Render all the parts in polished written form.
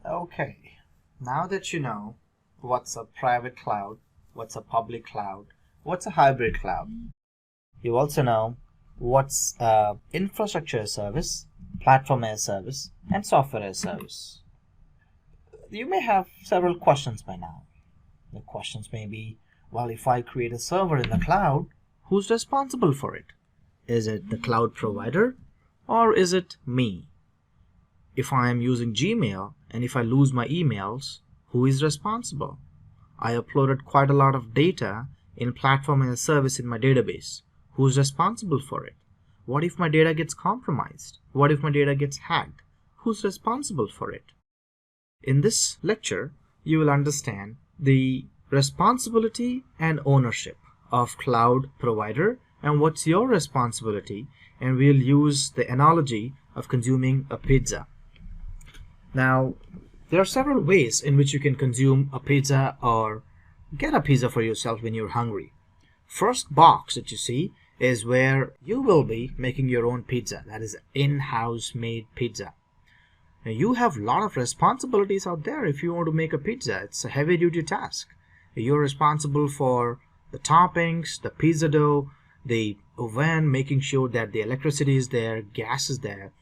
Okay, now that you know what's a private cloud, what's a public cloud, what's a hybrid cloud, you also know what's infrastructure as service, platform as service, and software as service. You may have several questions by now. The questions may be, well, if I create a server in the cloud, who's responsible for it? Is it the cloud provider or is it me? If I am using Gmail and if I lose my emails, who is responsible? I uploaded quite a lot of data in platform as a service in my database. Who's responsible for it? What if my data gets compromised? What if my data gets hacked? Who's responsible for it? In this lecture, you will understand the responsibility and ownership of cloud provider and what's your responsibility, and we'll use the analogy of consuming a pizza. Now, there are several ways in which you can consume a pizza or get a pizza for yourself when you're hungry. First box that you see is where you will be making your own pizza. That is in-house made pizza. Now, you have a lot of responsibilities out there if you want to make a pizza. It's a heavy duty task. You're responsible for the toppings, the pizza dough, the oven, making sure that the electricity is there, gas is there,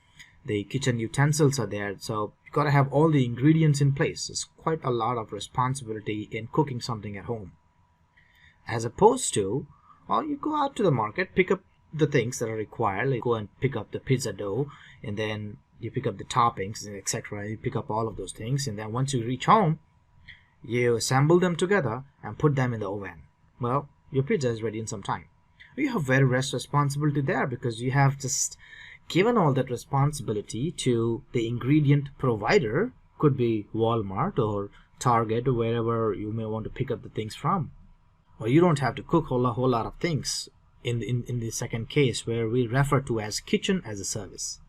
the kitchen utensils are there. So you got to have all the ingredients in place. It's quite a lot of responsibility in cooking something at home. As opposed to, well, you go out to the market, pick up the things that are required, like go and pick up the pizza dough, and then you pick up the toppings, etc. You pick up all of those things, and then once you reach home, you assemble them together and put them in the oven. Well, your pizza is ready in some time. You have very less responsibility there because you have just given all that responsibility to the ingredient provider. Could be Walmart or Target or wherever you may want to pick up the things from. Or you don't have to cook a whole lot of things in the second case, where we refer to as kitchen as a service.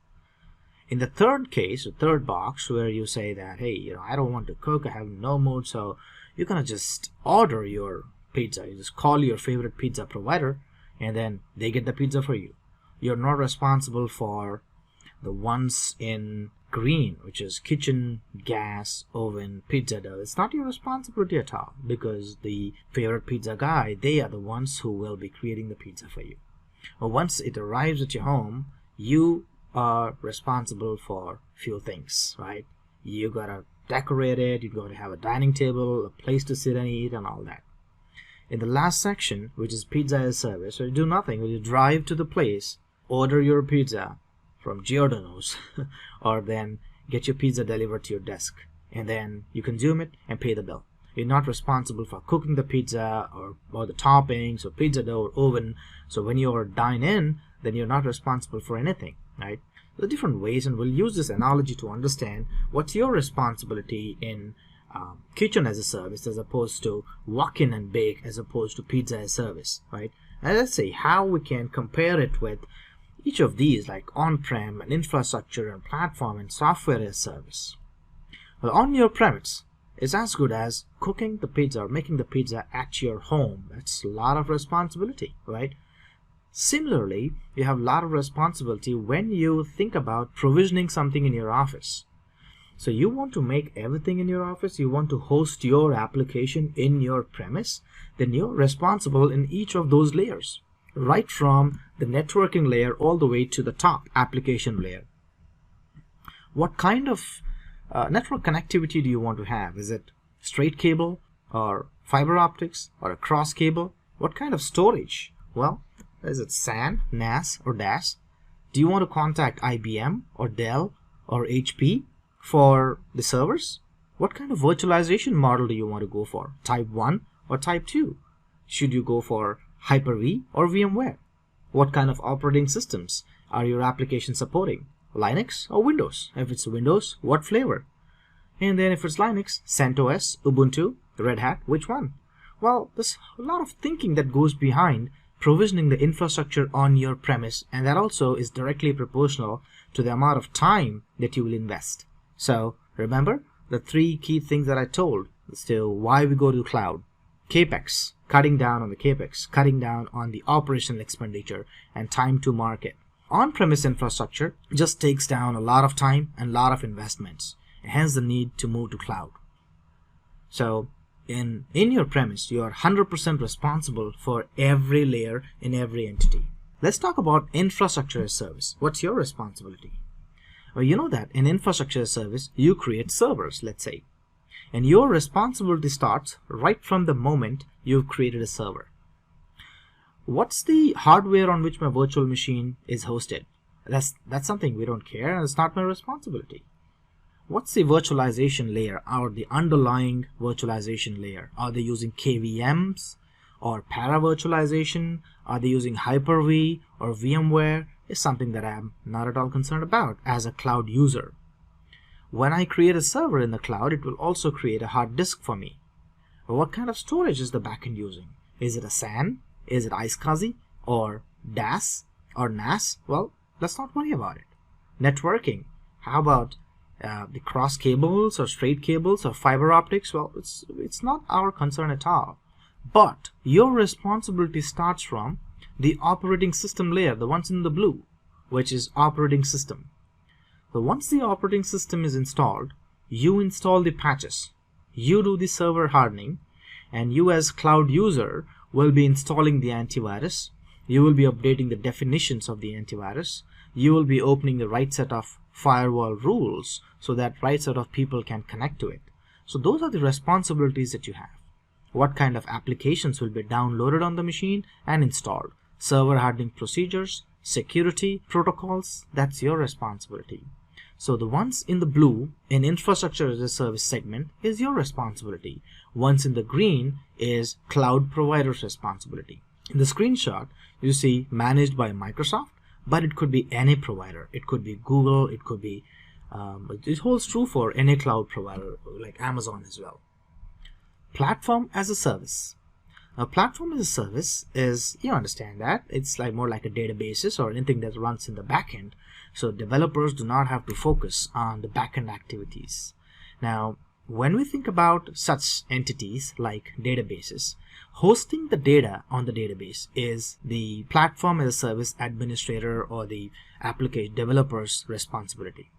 In the third case, the third box, where you say that, hey, I don't want to cook, I have no mood, so you're gonna just order your pizza. You just call your favorite pizza provider and then they get the pizza for you. You're not responsible for the ones in green, which is kitchen, gas, oven, pizza dough. It's not your responsibility at all, because the favorite pizza guy, they are the ones who will be creating the pizza for you. But once it arrives at your home, you are responsible for few things, right? You gotta decorate it, you gotta have a dining table, a place to sit and eat, and all that. In the last section, which is pizza as a service, so you do nothing. You drive to the place, order your pizza from Giordano's or then get your pizza delivered to your desk, and then you consume it and pay the bill. You're not responsible for cooking the pizza or the toppings or pizza dough or oven. So when you dine in, then you're not responsible for anything, right? There are different ways, and we'll use this analogy to understand what's your responsibility in kitchen as a service, as opposed to walk in and bake, as opposed to pizza as a service, right? And let's see how we can compare it with each of these, like on-prem and infrastructure and platform and software as a service. Well, on your premise is as good as cooking the pizza or making the pizza at your home. That's a lot of responsibility, right? Similarly, you have a lot of responsibility when you think about provisioning something in your office. So you want to make everything in your office, you want to host your application in your premise, then you're responsible in each of those layers, right from the networking layer all the way to the top application layer. What kind of network connectivity do you want to have? Is it straight cable or fiber optics or a cross cable? What kind of storage? Well, is it SAN, NAS, or DAS? Do you want to contact IBM or Dell or HP for the servers? What kind of virtualization model do you want to go for? Type 1 or Type 2? Should you go for Hyper-V or VMware? What kind of operating systems are your applications supporting? Linux or Windows? If it's Windows, what flavor? And then if it's Linux, CentOS, Ubuntu, Red Hat, which one? Well, there's a lot of thinking that goes behind provisioning the infrastructure on your premise, and that also is directly proportional to the amount of time that you will invest. So remember the three key things that I told as to why we go to cloud. CAPEX, cutting down on the CAPEX, cutting down on the operational expenditure and time to market. On-premise infrastructure just takes down a lot of time and a lot of investments. hence the need to move to cloud. So in your premise, you are 100% responsible for every layer in every entity. Let's talk about infrastructure as service. What's your responsibility? Well, you know that in infrastructure as service, you create servers, let's say. And your responsibility starts right from the moment you've created a server. What's the hardware on which my virtual machine is hosted? That's something we don't care, and it's not my responsibility. What's the virtualization layer or the underlying virtualization layer? Are they using KVMs or para-virtualization? Are they using Hyper-V or VMware? Is something that I'm not at all concerned about as a cloud user. When I create a server in the cloud, it will also create a hard disk for me. But what kind of storage is the backend using? Is it a SAN? Is it iSCSI or DAS or NAS? Well, let's not worry about it. Networking. How about the cross cables or straight cables or fiber optics? Well, it's not our concern at all. But your responsibility starts from the operating system layer, the ones in the blue, which is operating system. So once the operating system is installed, you install the patches, you do the server hardening, and you as cloud user will be installing the antivirus. You will be updating the definitions of the antivirus. You will be opening the right set of firewall rules so that right set of people can connect to it. So those are the responsibilities that you have. What kind of applications will be downloaded on the machine and installed? Server hardening procedures, security protocols, that's your responsibility. So the ones in the blue in infrastructure as a service segment is your responsibility. Ones in the green is cloud provider's responsibility. In the screenshot, you see managed by Microsoft, but it could be any provider. It could be Google, it could be, it holds true for any cloud provider like Amazon as well. Platform as a service. A platform as a service is, you understand that, it's like more like a databases or anything that runs in the backend. So developers do not have to focus on the backend activities. Now, when we think about such entities like databases, hosting the data on the database is the platform as a service administrator or the application developer's responsibility.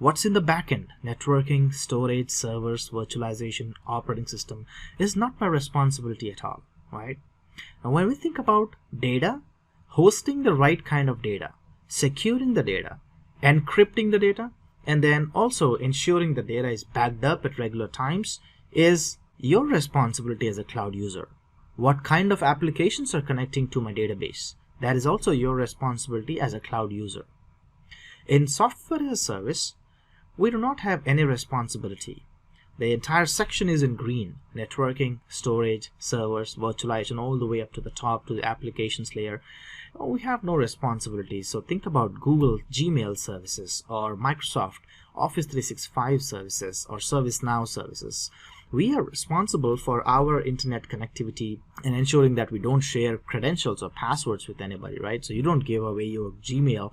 What's in the backend, networking, storage, servers, virtualization, operating system, is not my responsibility at all, right? And when we think about data, hosting the right kind of data, securing the data, encrypting the data, and then also ensuring the data is backed up at regular times is your responsibility as a cloud user. What kind of applications are connecting to my database? That is also your responsibility as a cloud user. In software as a service, we do not have any responsibility. The entire section is in green: networking, storage, servers, virtualization, all the way up to the top to the applications layer. We have no responsibility. So think about Google Gmail services or Microsoft Office 365 services or ServiceNow services. We are responsible for our internet connectivity and ensuring that we don't share credentials or passwords with anybody, right? So you don't give away your Gmail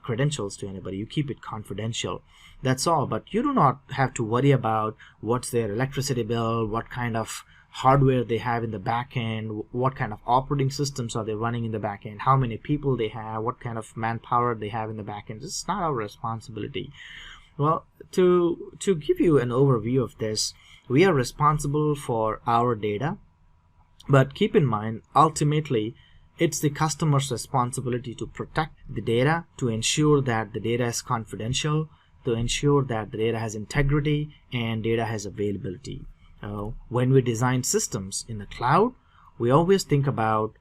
credentials to anybody. You keep it confidential. That's all. But you do not have to worry about what's their electricity bill, what kind of hardware they have in the back end, what kind of operating systems are they running in the back end, how many people they have, what kind of manpower they have in the back end. It's not our responsibility. Well, to give you an overview of this, we are responsible for our data, but keep in mind, ultimately, it's the customer's responsibility to protect the data, to ensure that the data is confidential, to ensure that the data has integrity and data has availability. When we design systems in the cloud, we always think about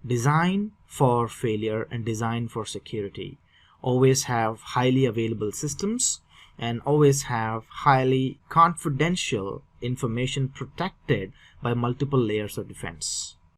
design for failure and design for security. Always have highly available systems and always have highly confidential information protected by multiple layers of defense.